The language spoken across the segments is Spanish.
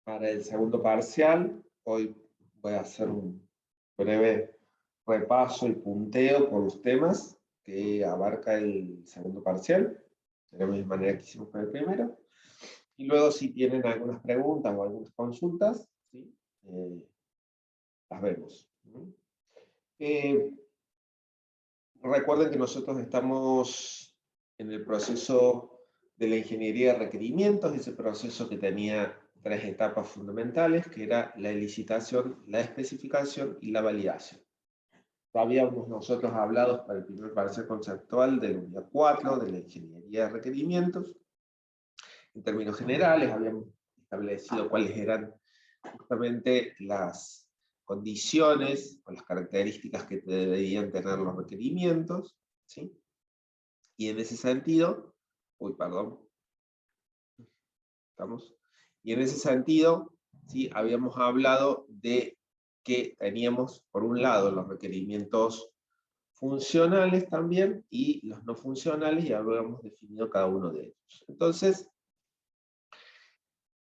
Para el segundo parcial, hoy voy a hacer un breve repaso y punteo por los temas que abarca el segundo parcial, de la misma manera que hicimos con el primero. Y luego, si tienen algunas preguntas o algunas consultas, ¿sí? Las vemos. Recuerden que nosotros estamos en el proceso de la ingeniería de requerimientos, ese proceso que tenía 3 etapas fundamentales, que era la licitación, la especificación y la validación. Habíamos nosotros hablado para el primer parcial conceptual de la unidad 4, de la ingeniería de requerimientos. En términos generales, habíamos establecido cuáles eran justamente las condiciones o las características que deberían tener los requerimientos, ¿sí? Y en ese sentido, ¿estamos? Y en ese sentido, ¿sí? Habíamos hablado de que teníamos, por un lado, los requerimientos funcionales también, y los no funcionales, y habíamos definido cada uno de ellos. Entonces,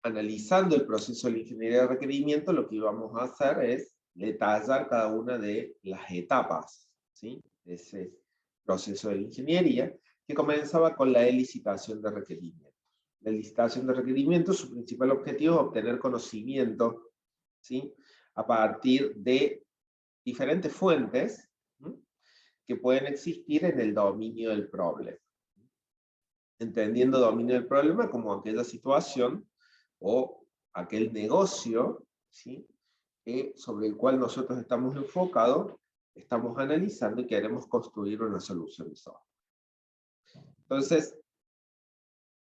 analizando el proceso de la ingeniería de requerimiento, lo que íbamos a hacer es detallar cada una de las etapas, ¿sí? De ese proceso de la ingeniería, que comenzaba con la licitación de requerimientos. La licitación de requerimientos, su principal objetivo es obtener conocimiento, ¿sí? A partir de diferentes fuentes, ¿sí? Que pueden existir en el dominio del problema. Entendiendo dominio del problema como aquella situación o aquel negocio, ¿sí? Sobre el cual nosotros estamos enfocados, estamos analizando y queremos construir una solución de software. Entonces,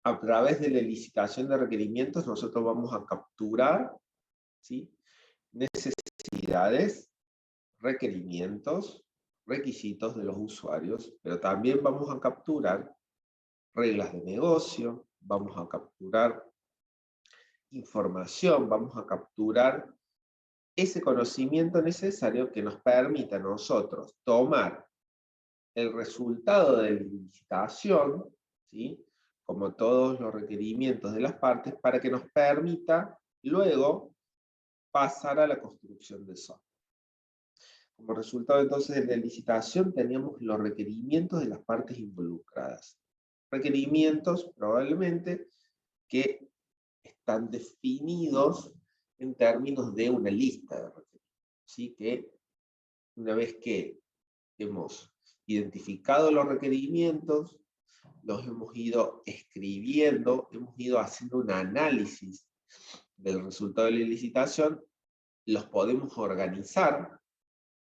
a través de la licitación de requerimientos, nosotros vamos a capturar, ¿sí? Necesidades, requerimientos, requisitos de los usuarios, pero también vamos a capturar reglas de negocio, vamos a capturar información, vamos a capturar ese conocimiento necesario que nos permita a nosotros tomar el resultado de la licitación, ¿sí? Como todos los requerimientos de las partes, para que nos permita luego pasar a la construcción del software. Como resultado entonces de la licitación teníamos los requerimientos de las partes involucradas. Requerimientos probablemente que están definidos en términos de una lista de requerimientos. Así que una vez que hemos identificado los requerimientos, los hemos ido escribiendo, hemos ido haciendo un análisis del resultado de la licitación, los podemos organizar,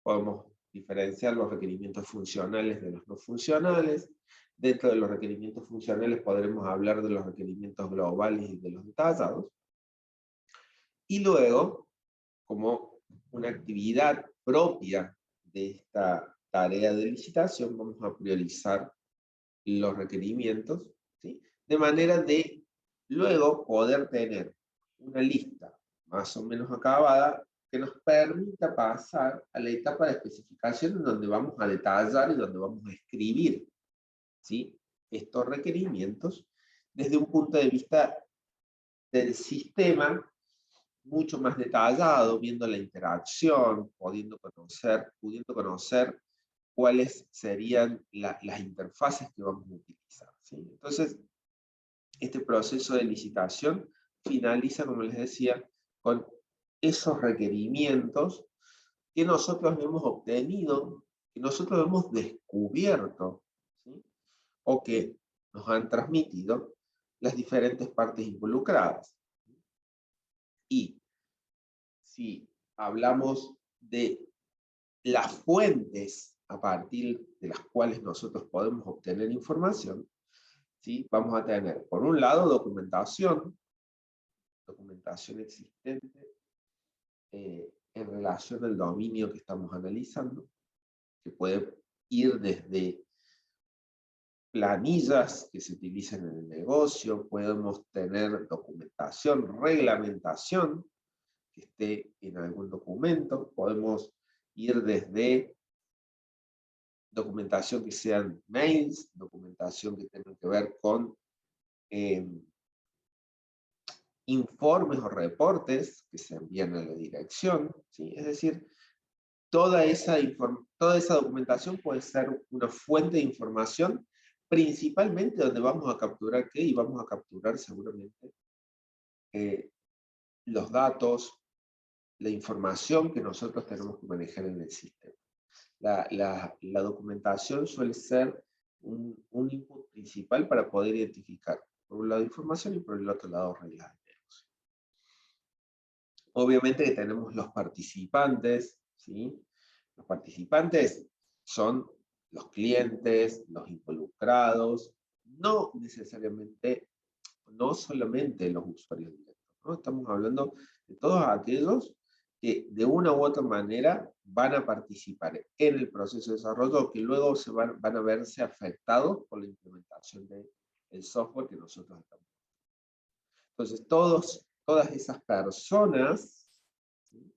podemos diferenciar los requerimientos funcionales de los no funcionales. Dentro de los requerimientos funcionales podremos hablar de los requerimientos globales y de los detallados. Y luego, como una actividad propia de esta tarea de licitación, vamos a priorizar los requerimientos, ¿sí? De manera de luego poder tener una lista más o menos acabada que nos permita pasar a la etapa de especificación, en donde vamos a detallar y donde vamos a escribir, ¿sí? Estos requerimientos desde un punto de vista del sistema mucho más detallado, viendo la interacción, pudiendo conocer cuáles serían las interfaces que vamos a utilizar, ¿sí? Entonces, este proceso de licitación finaliza, como les decía, con esos requerimientos que nosotros hemos obtenido, que nosotros hemos descubierto, ¿sí? O que nos han transmitido las diferentes partes involucradas. Y si hablamos de las fuentes a partir de las cuales nosotros podemos obtener información, ¿sí? Vamos a tener, por un lado, documentación existente en relación al dominio que estamos analizando, que puede ir desde planillas que se utilizan en el negocio, podemos tener documentación, reglamentación que esté en algún documento, podemos ir desde documentación que sean mails, documentación que tenga que ver con informes o reportes que se envían a la dirección, ¿sí? Es decir, toda esa documentación puede ser una fuente de información, principalmente donde vamos a capturar qué, y vamos a capturar seguramente los datos, la información que nosotros tenemos que manejar en el sistema. La documentación suele ser un input principal para poder identificar, por un lado, información y por el otro lado, reglas de negocio. Obviamente que tenemos los participantes, ¿sí? Los participantes son los clientes, los involucrados, no necesariamente, no solamente los usuarios directos, ¿no? Estamos hablando de todos aquellos que de una u otra manera van a participar en el proceso de desarrollo, que luego van a verse afectados por la implementación del software que nosotros estamos. Entonces, todas esas personas, ¿sí?,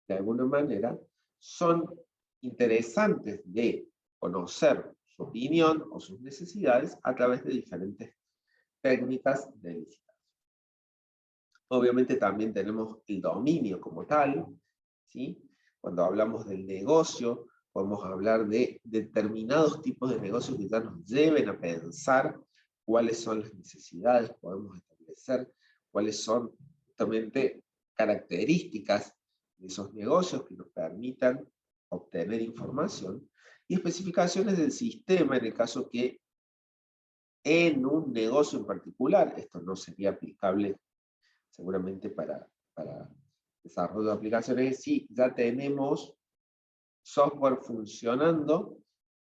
de alguna manera, son interesantes de conocer su opinión o sus necesidades a través de diferentes técnicas de licitación. Obviamente también tenemos el dominio como tal, ¿sí? Cuando hablamos del negocio, podemos hablar de determinados tipos de negocios que ya nos lleven a pensar cuáles son las necesidades, podemos establecer cuáles son justamente características de esos negocios que nos permitan obtener información, y especificaciones del sistema en el caso que en un negocio en particular, esto no sería aplicable seguramente para desarrollo de aplicaciones, si ya tenemos software funcionando,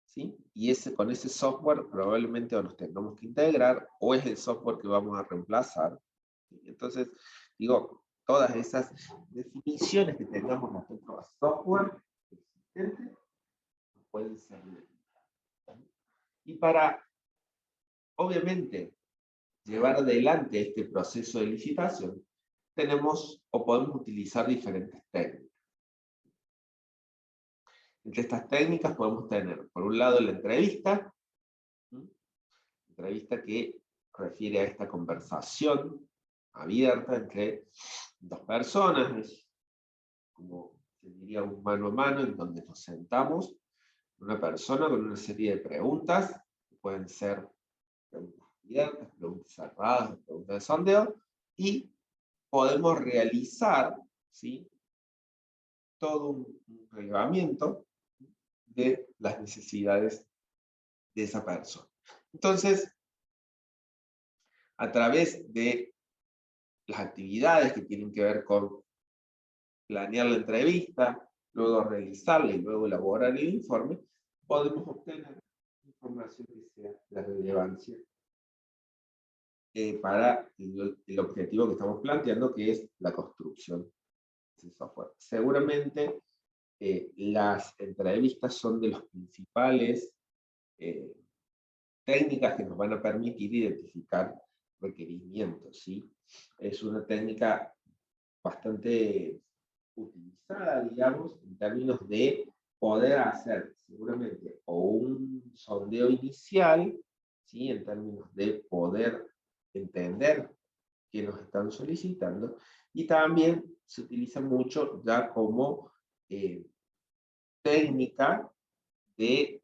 ¿sí? Y con ese software probablemente o nos tengamos que integrar, o es el software que vamos a reemplazar. ¿Sí? Entonces, digo, todas esas definiciones que tengamos respecto a software existente pueden ser. Y para, obviamente, llevar adelante este proceso de licitación, tenemos o podemos utilizar diferentes técnicas. Entre estas técnicas podemos tener, por un lado, la entrevista, entrevista que refiere a esta conversación abierta entre dos personas, como se diría un mano a mano, en donde nos sentamos una persona con una serie de preguntas, que pueden ser preguntas abiertas, preguntas cerradas, preguntas de sondeo, y podemos realizar, ¿sí?, todo un relevamiento de las necesidades de esa persona. Entonces, a través de las actividades que tienen que ver con planear la entrevista, luego realizarla y luego elaborar el informe, podemos obtener información que sea de relevancia para el objetivo que estamos planteando, que es la construcción de software. Seguramente las entrevistas son de los principales técnicas que nos van a permitir identificar requerimientos, ¿sí? Es una técnica bastante utilizada, digamos, en términos de poder hacer seguramente o un sondeo inicial, ¿sí?, en términos de poder entender qué nos están solicitando, y también se utiliza mucho ya como técnica de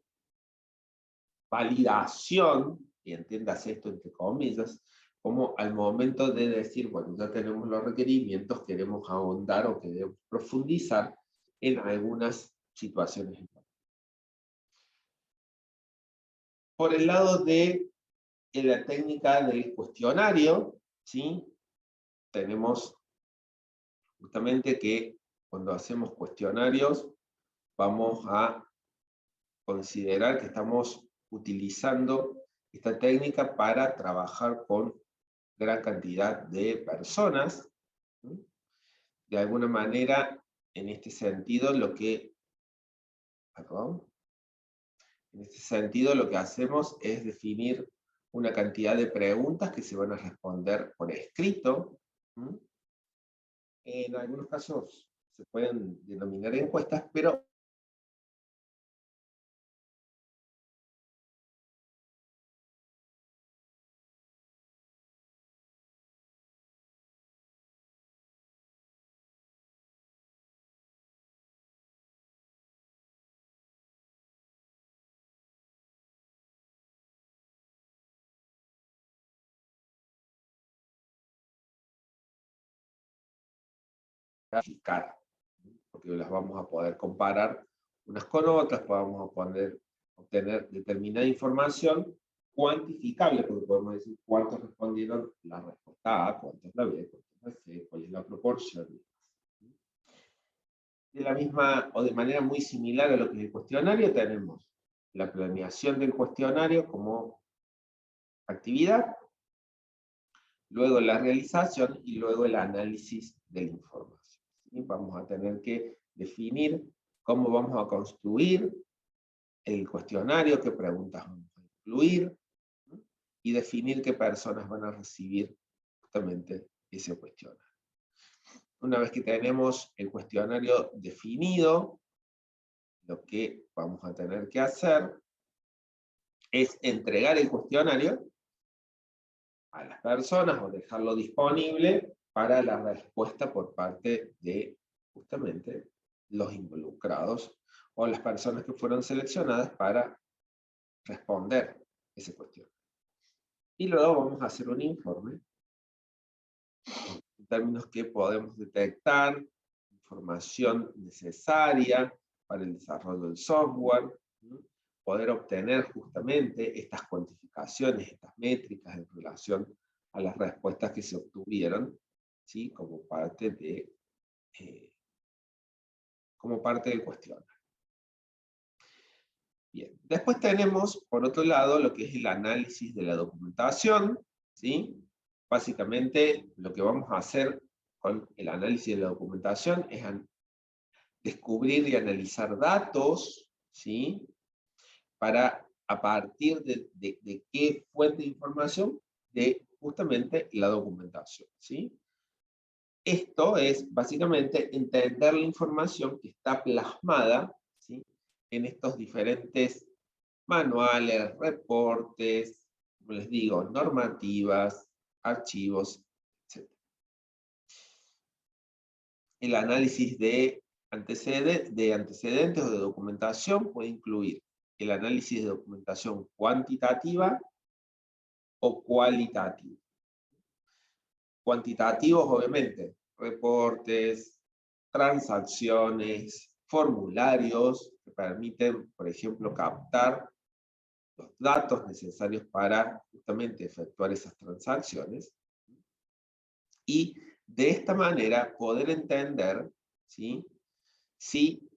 validación, y entiendas esto entre comillas, como al momento de decir, bueno, ya tenemos los requerimientos, queremos ahondar o queremos profundizar en algunas situaciones. Por el lado de la técnica del cuestionario, ¿sí?, tenemos justamente que cuando hacemos cuestionarios vamos a considerar que estamos utilizando esta técnica para trabajar con gran cantidad de personas. ¿Sí? De alguna manera, en este sentido, lo que hacemos es definir una cantidad de preguntas que se van a responder por escrito. ¿Sí? En algunos casos se pueden denominar encuestas, pero calificar, porque las vamos a poder comparar unas con otras, vamos a poder obtener determinada información cuantificable, porque podemos decir cuántos respondieron la respuesta A, cuántos la B, cuántos la C, cuál es la proporción. De la misma, o de manera muy similar a lo que es el cuestionario, tenemos la planeación del cuestionario como actividad, luego la realización y luego el análisis de la información. ¿Sí? Vamos a tener que definir cómo vamos a construir el cuestionario, qué preguntas vamos a incluir, ¿sí? Y definir qué personas van a recibir justamente ese cuestionario. Una vez que tenemos el cuestionario definido, lo que vamos a tener que hacer es entregar el cuestionario a las personas o dejarlo disponible para la respuesta por parte de justamente los involucrados o las personas que fueron seleccionadas para responder ese cuestionario. Y luego vamos a hacer un informe en términos que podemos detectar información necesaria para el desarrollo del software, ¿no? Poder obtener justamente estas cuantificaciones, estas métricas en relación a las respuestas que se obtuvieron, ¿sí? Como parte del cuestionario. Bien, después tenemos, por otro lado, lo que es el análisis de la documentación, ¿sí? Básicamente, lo que vamos a hacer con el análisis de la documentación es descubrir y analizar datos, ¿sí? Para, a partir de qué fuente de información, de justamente la documentación, ¿sí? Esto es básicamente entender la información que está plasmada, ¿sí? En estos diferentes manuales, reportes, como les digo, normativas, archivos, etc. El análisis de antecedentes o de documentación puede incluir el análisis de documentación cuantitativa o cualitativa. Cuantitativos, obviamente, reportes, transacciones, formularios que permiten, por ejemplo, captar los datos necesarios para justamente efectuar esas transacciones. Y de esta manera poder entender, ¿sí? Si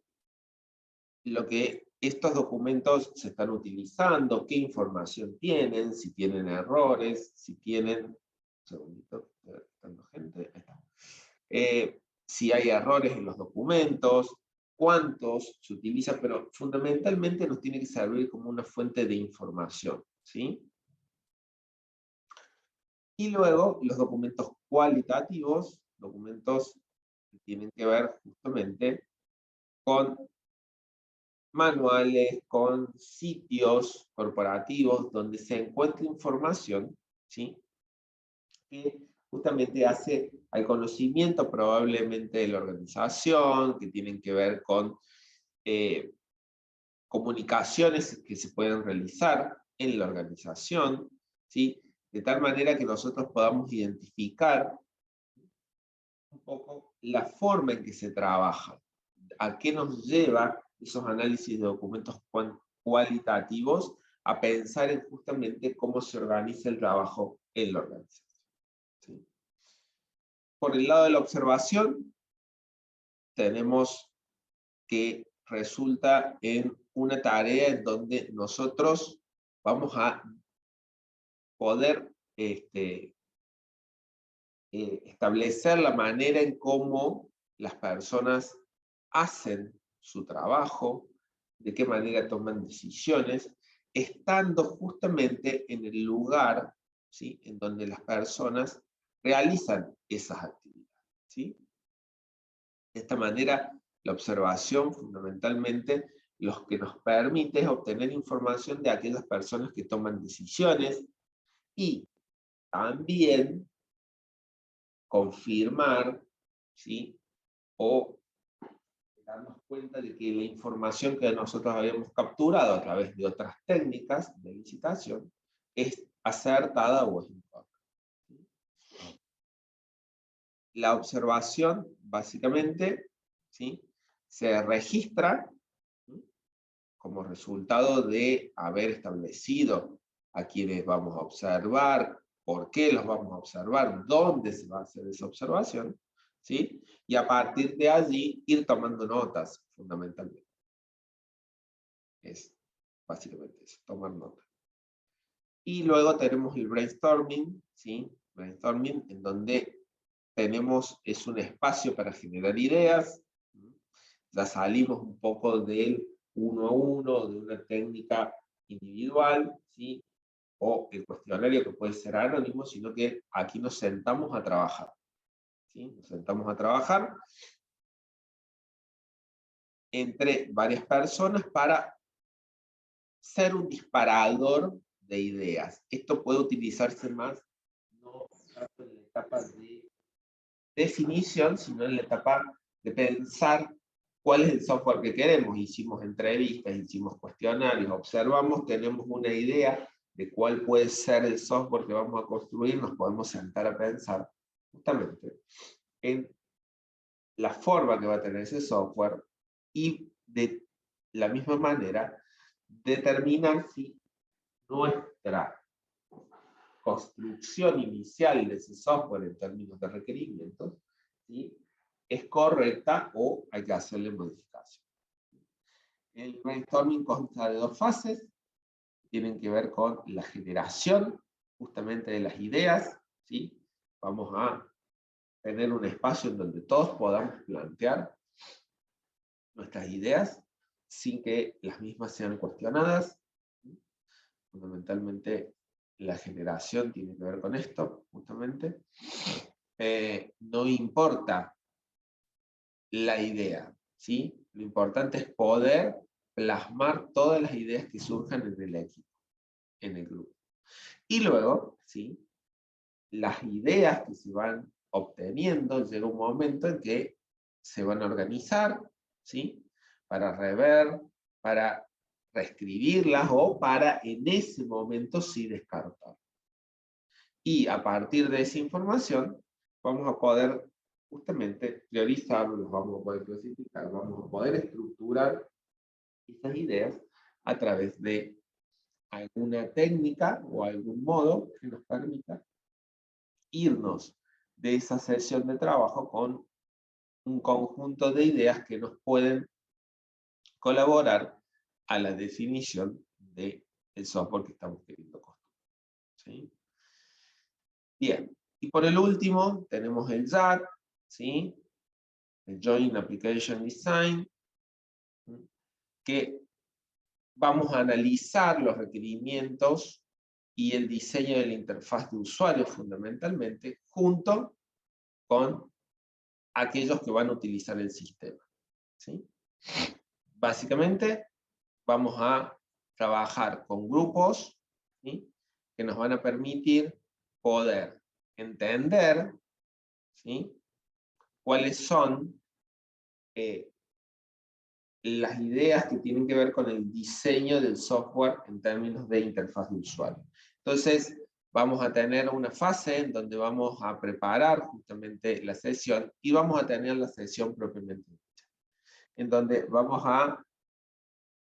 lo que estos documentos se están utilizando, qué información tienen, si tienen errores, si tienen... Un segundito, gente, ahí está. Si hay errores en los documentos, cuántos se utilizan, pero fundamentalmente nos tiene que servir como una fuente de información, ¿sí? Y luego los documentos cualitativos, documentos que tienen que ver justamente con manuales, con sitios corporativos donde se encuentra información, ¿sí? Que justamente hace al conocimiento probablemente de la organización, que tienen que ver con comunicaciones que se pueden realizar en la organización, ¿sí? De tal manera que nosotros podamos identificar un poco la forma en que se trabaja, a qué nos lleva esos análisis de documentos cualitativos a pensar en justamente cómo se organiza el trabajo en la organización. ¿Sí? Por el lado de la observación, tenemos que resulta en una tarea en donde nosotros vamos a poder establecer la manera en cómo las personas hacen su trabajo, de qué manera toman decisiones, estando justamente en el lugar, ¿sí? En donde las personas realizan esas actividades, ¿sí? De esta manera, la observación fundamentalmente lo que nos permite es obtener información de aquellas personas que toman decisiones y también confirmar, ¿sí? O darnos cuenta de que la información que nosotros habíamos capturado a través de otras técnicas de licitación es acertada o es incorrecta. la observación, básicamente, ¿sí?, se registra, ¿sí?, como resultado de haber establecido a quienes vamos a observar, por qué los vamos a observar, dónde se va a hacer esa observación, ¿sí? Y a partir de allí ir tomando notas, fundamentalmente. Es básicamente eso, tomar notas. Y luego tenemos el brainstorming, ¿sí? Brainstorming, en donde es un espacio para generar ideas. Ya salimos un poco del uno a uno, de una técnica individual, ¿sí?, o el cuestionario que puede ser anónimo, sino que aquí nos sentamos a trabajar, ¿sí? Nos sentamos a trabajar entre varias personas para ser un disparador de ideas. Esto puede utilizarse más, no tanto en la etapa de definición, sino en la etapa de pensar cuál es el software que queremos. Hicimos entrevistas, hicimos cuestionarios, observamos, tenemos una idea de cuál puede ser el software que vamos a construir, nos podemos sentar a pensar justamente en la forma que va a tener ese software y de la misma manera determinar si nuestra construcción inicial de ese software en términos de requerimientos, ¿sí?, es correcta o hay que hacerle modificación. El brainstorming consta de dos fases, tienen que ver con la generación justamente de las ideas, ¿sí? Vamos a tener un espacio en donde todos podamos plantear nuestras ideas sin que las mismas sean cuestionadas. Fundamentalmente la generación tiene que ver con esto, justamente. No importa la idea, ¿sí? Lo importante es poder plasmar todas las ideas que surjan en el equipo, en el grupo. Y luego, ¿sí?, las ideas que se van obteniendo, llega un momento en que se van a organizar, ¿sí?, para rever, para reescribirlas o para en ese momento sí descartar. Y a partir de esa información vamos a poder justamente priorizarlos, vamos a poder clasificar, vamos a poder estructurar esas ideas a través de alguna técnica o algún modo que nos permita irnos de esa sesión de trabajo con un conjunto de ideas que nos pueden colaborar a la definición del software que estamos queriendo construir, ¿sí? Bien, y por el último tenemos el JAD, ¿sí?, el Joint Application Design, que vamos a analizar los requerimientos y el diseño de la interfaz de usuario fundamentalmente, junto con aquellos que van a utilizar el sistema, ¿sí? Básicamente vamos a trabajar con grupos, ¿sí?, que nos van a permitir poder entender, ¿sí?, cuáles son las ideas que tienen que ver con el diseño del software en términos de interfaz de usuario. Entonces, vamos a tener una fase en donde vamos a preparar justamente la sesión y vamos a tener la sesión propiamente dicha, en donde vamos a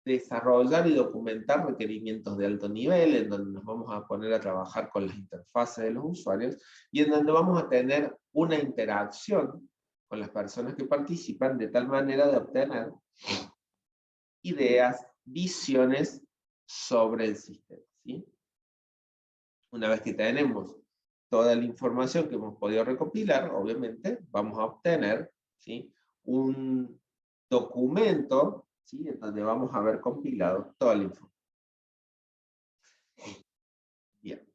desarrollar y documentar requerimientos de alto nivel, en donde nos vamos a poner a trabajar con las interfaces de los usuarios y en donde vamos a tener una interacción con las personas que participan de tal manera de obtener ideas, visiones sobre el sistema, ¿sí? Una vez que tenemos toda la información que hemos podido recopilar, obviamente, vamos a obtener, ¿sí?, un documento, ¿sí?, en donde vamos a haber compilado toda la información. Bien.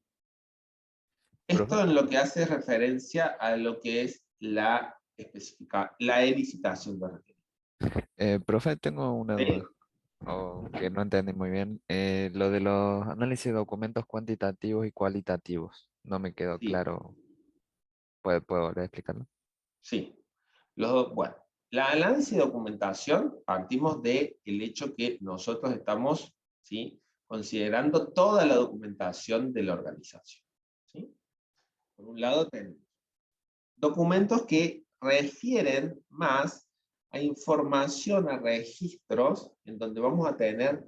Esto en lo que hace referencia a lo que es la elicitación de requerimientos. Profe, tengo una duda, ¿Sí? o que no entendí muy bien. Lo de los análisis de documentos cuantitativos y cualitativos. No me quedó Sí, claro. ¿Puedo volver a explicarlo? sí. Bueno, la análisis de documentación, partimos del hecho que nosotros estamos, ¿sí?, considerando toda la documentación de la organización, ¿sí? Por un lado tenemos documentos que refieren más a información, a registros, en donde vamos a tener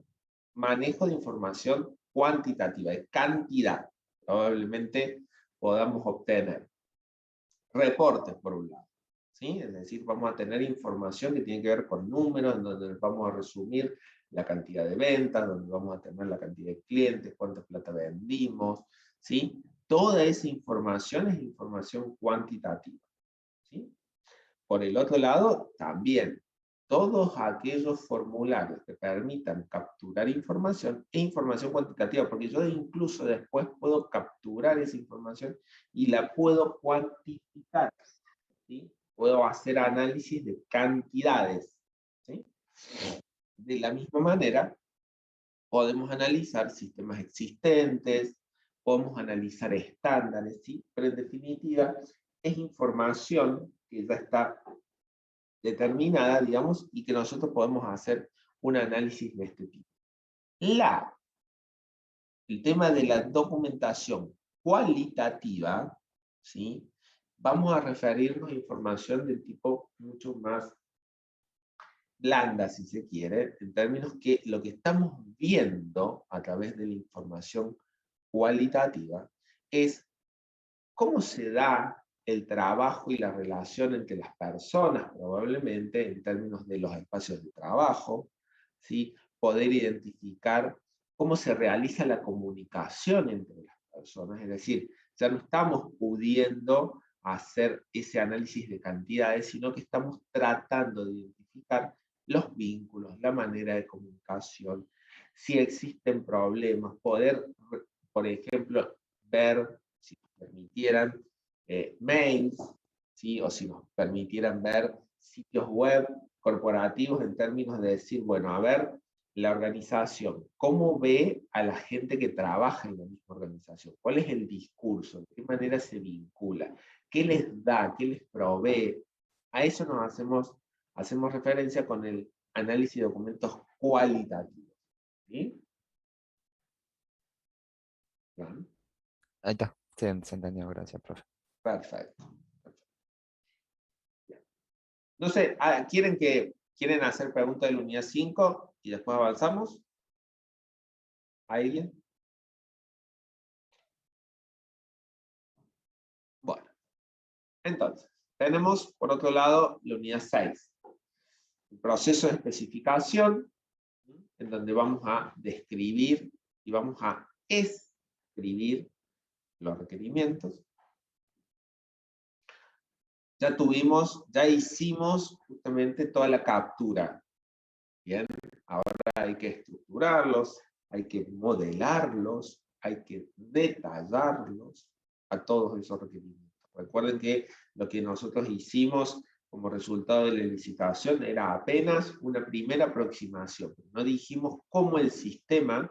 manejo de información cuantitativa, de cantidad. Probablemente podamos obtener reportes, por un lado, ¿sí? Es decir, vamos a tener información que tiene que ver con números, en donde vamos a resumir la cantidad de ventas, donde vamos a tener la cantidad de clientes, cuánta plata vendimos, ¿sí? Toda esa información es información cuantitativa, ¿sí? Por el otro lado, también todos aquellos formularios que permitan capturar información e información cuantitativa, porque yo incluso después puedo capturar esa información y la puedo cuantificar, ¿sí? Puedo hacer análisis de cantidades, ¿sí? De la misma manera, podemos analizar sistemas existentes, podemos analizar estándares, ¿sí? Pero en definitiva, es información que ya está determinada, digamos, y que nosotros podemos hacer un análisis de este tipo. El tema de la documentación cualitativa, ¿sí? Vamos a referirnos a información del tipo mucho más blanda, si se quiere, en términos que lo que estamos viendo a través de la información cualitativa es cómo se da el trabajo y la relación entre las personas, probablemente en términos de los espacios de trabajo, ¿sí? Poder identificar cómo se realiza la comunicación entre las personas, es decir, ya no estamos pudiendo hacer ese análisis de cantidades, sino que estamos tratando de identificar los vínculos, la manera de comunicación, si existen problemas, poder, por ejemplo, ver si nos permitieran mails, ¿sí? O si nos permitieran ver sitios web corporativos en términos de decir, bueno, a ver, la organización, ¿cómo ve a la gente que trabaja en la misma organización? ¿Cuál es el discurso? ¿De qué manera se vincula? ¿Qué les da? ¿Qué les provee? A eso nos hacemos referencia con el análisis de documentos cualitativos. ¿Sí? ¿Bien? Ahí está. Sí, se entendió, gracias, profe. Perfecto. No sé, ¿quieren hacer preguntas de la unidad 5 y después avanzamos? ¿Alguien? Bueno, entonces, tenemos por otro lado la unidad 6. El proceso de especificación, en donde vamos a describir y vamos a escribir los requerimientos. Ya hicimos justamente toda la captura. Bien, ahora hay que estructurarlos, hay que modelarlos, hay que detallarlos a todos esos requerimientos. Recuerden que lo que nosotros hicimos como resultado de la licitación era apenas una primera aproximación. No dijimos cómo el sistema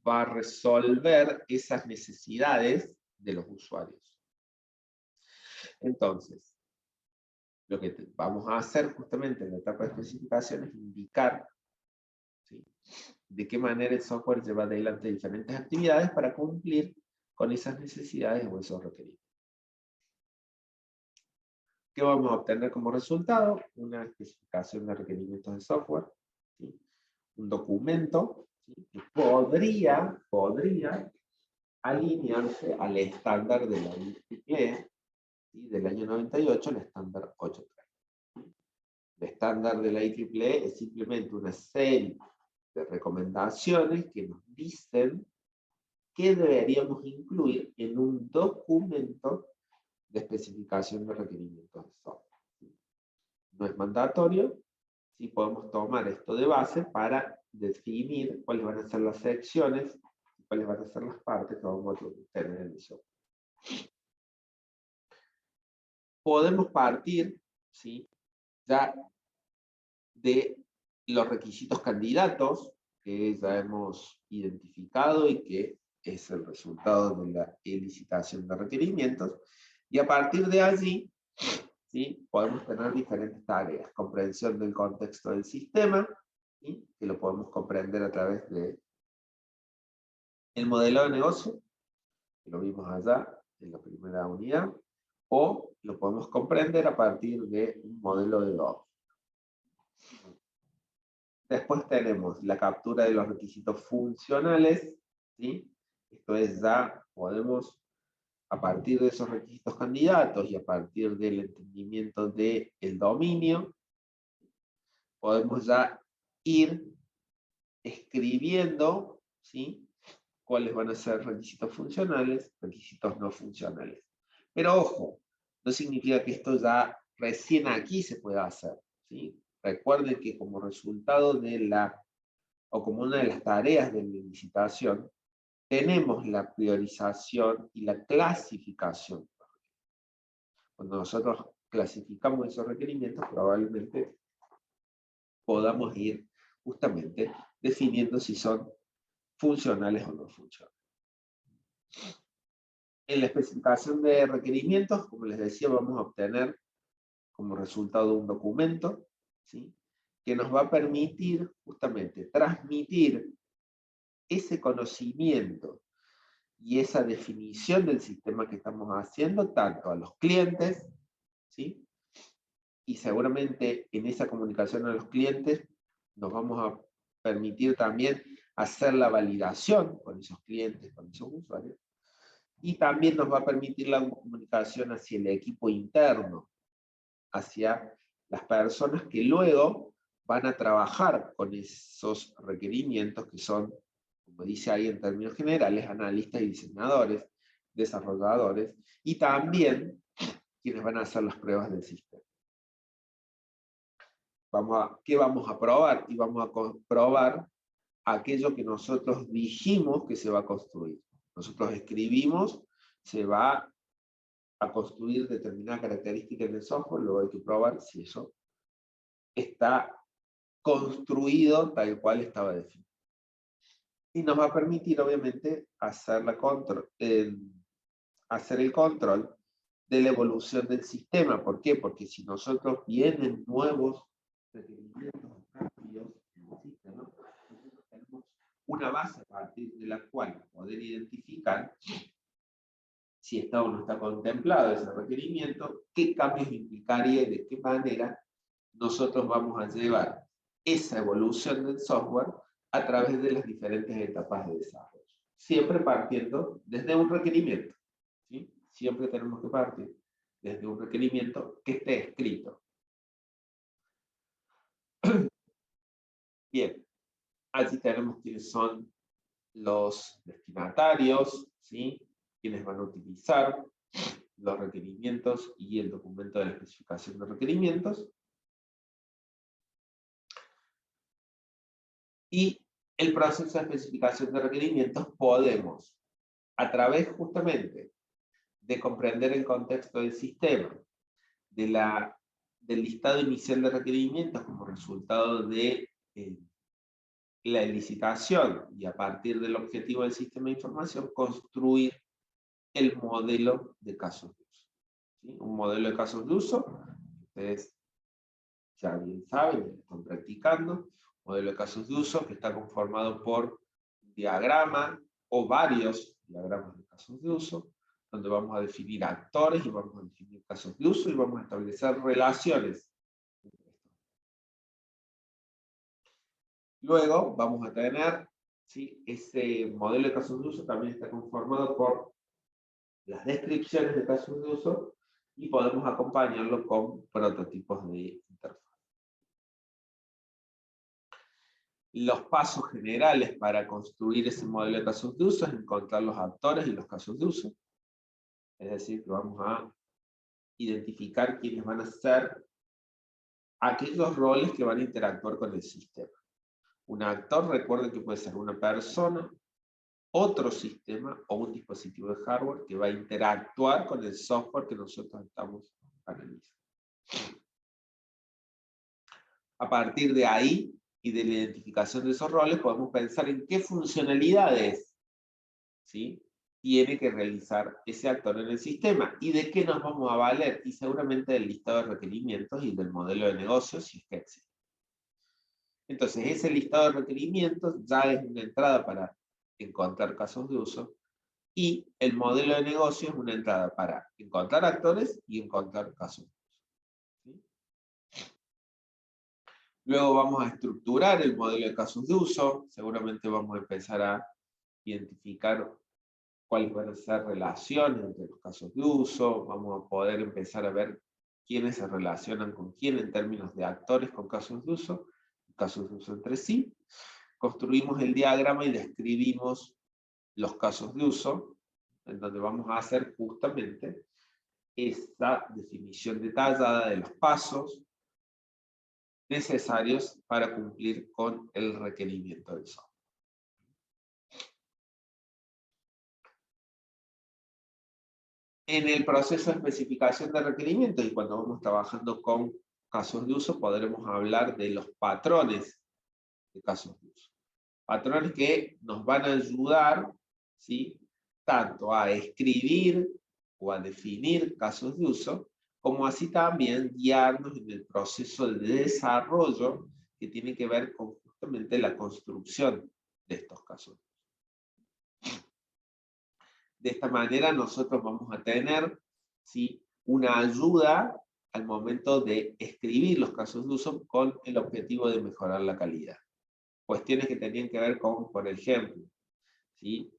va a resolver esas necesidades de los usuarios. Entonces, lo que vamos a hacer justamente en la etapa de especificación es indicar, ¿sí?, de qué manera el software lleva adelante diferentes actividades para cumplir con esas necesidades o esos requerimientos. ¿Qué vamos a obtener como resultado? Una especificación de requerimientos de software, ¿sí?, un documento, ¿sí?, que podría alinearse al estándar de la IEEE, ¿sí?, del año 98, el estándar 8.3. El estándar de la IEEE es simplemente una serie de recomendaciones que nos dicen qué deberíamos incluir en un documento de especificación de requerimientos de software. No es mandatorio, sí podemos tomar esto de base para definir cuáles van a ser las secciones y cuáles van a ser las partes que vamos a tener en el software. Podemos partir, ¿sí?, ya de los requisitos candidatos que ya hemos identificado y que es el resultado de la licitación de requerimientos, y a partir de allí, ¿sí?, podemos tener diferentes tareas: comprensión del contexto del sistema, ¿sí?, que lo podemos comprender a través de el modelo de negocio, que lo vimos allá en la primera unidad, o lo podemos comprender a partir de un modelo de dominio. Después tenemos la captura de los requisitos funcionales, ¿sí? Esto es, ya podemos, a partir de esos requisitos candidatos y a partir del entendimiento del dominio, podemos ya ir escribiendo, ¿sí?, cuáles van a ser requisitos funcionales, requisitos no funcionales. Pero ojo, no significa que esto ya recién aquí se pueda hacer, ¿sí? Recuerden que como resultado de o como una de las tareas de la licitación, tenemos la priorización y la clasificación. Cuando nosotros clasificamos esos requerimientos, probablemente podamos ir justamente definiendo si son funcionales o no funcionales. En la especificación de requerimientos, como les decía, vamos a obtener como resultado un documento, ¿sí?, que nos va a permitir justamente transmitir ese conocimiento y esa definición del sistema que estamos haciendo tanto a los clientes, ¿sí?, y seguramente en esa comunicación a los clientes nos vamos a permitir también hacer la validación con esos clientes, con esos usuarios, y también nos va a permitir la comunicación hacia el equipo interno, hacia las personas que luego van a trabajar con esos requerimientos que son, como dice ahí en términos generales, analistas y diseñadores, desarrolladores, y también quienes van a hacer las pruebas del sistema. ¿Qué vamos a probar? Y vamos a probar aquello que nosotros dijimos que se va a construir. Nosotros escribimos, se va a construir determinada característica en el software, luego hay que probar si eso está construido tal cual estaba definido. Y nos va a permitir, obviamente, hacer el control de la evolución del sistema. ¿Por qué? Porque si nosotros vienen nuevos requerimientos, cambios en el sistema, nosotros tenemos una base a partir de la cual poder identificar si está o no está contemplado ese requerimiento, qué cambios implicaría y de qué manera nosotros vamos a llevar esa evolución del software a través de las diferentes etapas de desarrollo. Siempre partiendo desde un requerimiento, ¿sí? Siempre tenemos que partir desde un requerimiento que esté escrito. Bien, allí tenemos quiénes son los destinatarios, ¿sí?, quienes van a utilizar los requerimientos y el documento de la especificación de requerimientos. Y el proceso de especificación de requerimientos podemos, a través justamente de comprender el contexto del sistema, del listado inicial de requerimientos como resultado de la licitación y a partir del objetivo del sistema de información, construir el modelo de casos de uso, ¿sí? Un modelo de casos de uso, ustedes ya bien saben, ya están practicando, modelo de casos de uso que está conformado por un diagrama o varios diagramas de casos de uso, donde vamos a definir actores y vamos a definir casos de uso y vamos a establecer relaciones. Luego vamos a tener, ¿sí?, ese modelo de casos de uso también está conformado por las descripciones de casos de uso y podemos acompañarlo con prototipos de interfaz. Los pasos generales para construir ese modelo de casos de uso es encontrar los actores y los casos de uso. Es decir, que vamos a identificar quiénes van a ser aquellos roles que van a interactuar con el sistema. Un actor, recuerden que puede ser una persona, otro sistema o un dispositivo de hardware que va a interactuar con el software que nosotros estamos analizando. A partir de ahí y de la identificación de esos roles, podemos pensar en qué funcionalidades, ¿sí?, tiene que realizar ese actor en el sistema y de qué nos vamos a valer, y seguramente del listado de requerimientos y del modelo de negocio, si es que existe. Entonces, ese listado de requerimientos ya es una entrada para encontrar casos de uso, Y el modelo de negocio es una entrada para encontrar actores y encontrar casos. ¿Sí? Luego vamos a estructurar el modelo de casos de uso. Seguramente vamos a empezar a identificar cuáles van a ser relaciones entre los casos de uso. Vamos a poder empezar a ver quiénes se relacionan con quién en términos de actores con casos de uso entre sí. Construimos el diagrama y describimos los casos de uso, en donde vamos a hacer justamente esta definición detallada de los pasos necesarios para cumplir con el requerimiento del software. En el proceso de especificación de requerimientos y cuando vamos trabajando con casos de uso, podremos hablar de los patrones de casos de uso. Patrones que nos van a ayudar, ¿sí?, tanto a escribir o a definir casos de uso, como así también guiarnos en el proceso de desarrollo que tiene que ver con justamente la construcción de estos casos. De esta manera nosotros vamos a tener, ¿sí?, una ayuda al momento de escribir los casos de uso con el objetivo de mejorar la calidad. Cuestiones que tenían que ver con, por ejemplo, ¿sí?,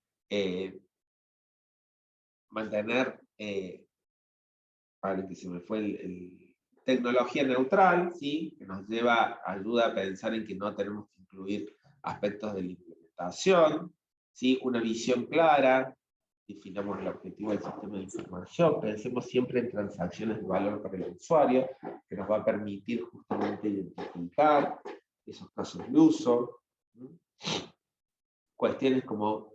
mantener, para que se me fue tecnología neutral, ¿sí?, que nos ayuda a pensar en que no tenemos que incluir aspectos de la implementación, ¿sí?, una visión clara, definamos el objetivo del sistema de información, pensemos siempre en transacciones de valor para el usuario, que nos va a permitir justamente identificar esos casos de uso. Cuestiones como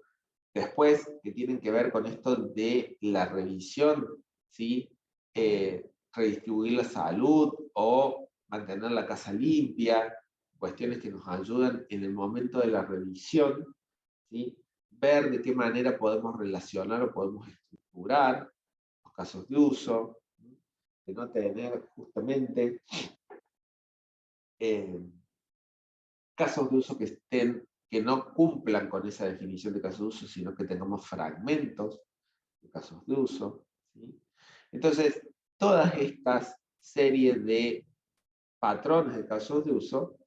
después que tienen que ver con esto de la revisión, ¿sí? Redistribuir la salud o mantener la casa limpia, cuestiones que nos ayudan en el momento de la revisión, ¿sí? Ver de qué manera podemos relacionar o podemos estructurar los casos de uso, ¿sí?, de no tener justamente casos de uso que no cumplan con esa definición de casos de uso, sino que tengamos fragmentos de casos de uso, ¿sí? Entonces, todas estas series de patrones de casos de uso